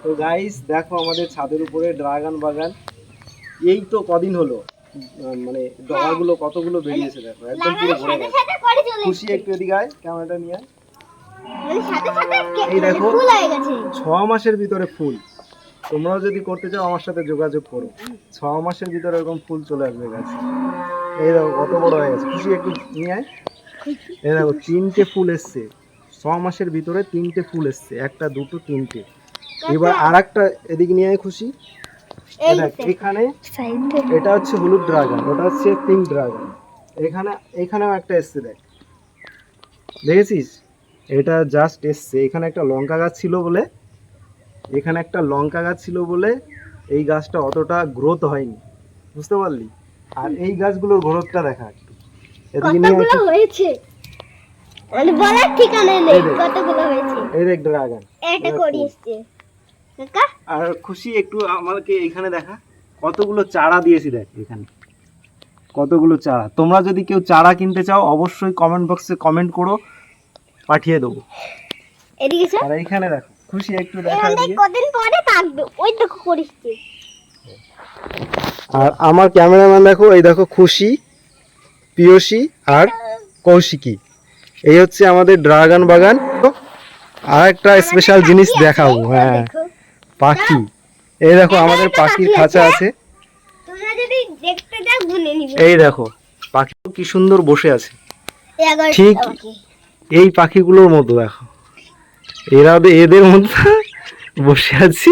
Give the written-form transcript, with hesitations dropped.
তো গাইস দেখো আমাদের ছাদের উপরে ড্রাগন বাগান। এই তো কদিন হলো, মানে ডগাগুলো কতগুলো বেরিয়েছে দেখো, একদম পুরো ভরে গেছে। খুশি একটু এদিকে আয়, ক্যামেরাটা নিয়ে আয়। এই দেখো 6 মাসের ভিতরে ফুল। তোমরাও যদি করতে চাও আমার সাথে যোগাযোগ করো, 6 মাসের ভিতরে এরকম ফুল চলে আসবে গাছে। এই দেখো কত বড় হয়ে গেছে। খুশি একটু নিয়ে আয়। এই দেখো 3টে ফুল এসছে 6 মাসের ভিতরে, 3টে ফুল এসছে, একটা দুটো 3টে। এবার আরেকটা এদিকে নিয়ে আয় খুশি। এখানে এটা হচ্ছে হলুদ ড্রাগন, ওটা হচ্ছে পিঙ্ক ড্রাগন। এখানেও একটা এসছে, দেখেছিস? এটা জাস্ট এসছে। এখানে একটা লঙ্কা গাছ ছিল বলে এই গাছটা অতটা গ্রোথ হয়নি, বুঝতে পারলি? আর এই গাছগুলোর গ্রোথটা দেখা একটু, এদিকে নিয়ে কতগুলো হয়েছে মানে বলার ঠিকানা নেই, কতগুলো হয়েছে। এই দেখ ড্রাগন, এটা করিয়েছে কাকা। আর খুশি একটু আমাকে এখানে দেখা, কতগুলো চারা দিয়েছি দেখ এখানে, কতগুলো চারা। তোমরা যদি কেউ চারা কিনতে চাও অবশ্যই কমেন্ট বক্সে কমেন্ট করো, পাঠিয়ে দেবো। এদিকে স্যার, আর এইখানে দেখো খুশি একটু দেখা দিয়ে, কতদিন পরে থাকবে ওই দেখো করিয়েছে। আর আমার ক্যামেরাম্যান দেখো, এই দেখো খুশি, পিয়সী আর কৌশিকী। এই হচ্ছে আমাদের ড্রাগন বাগান। আর একটা স্পেশাল জিনিস দেখাবো, হ্যাঁ পাখি। এই দেখো আমাদের পাখির খাঁচা আছে, তোমরা যদি দেখতে চাও গুনে নিবে। এই দেখো পাখি কি সুন্দর বসে আছে, ঠিক এই পাখিগুলোর মতো দেখো, এদের মতো বসে আছে।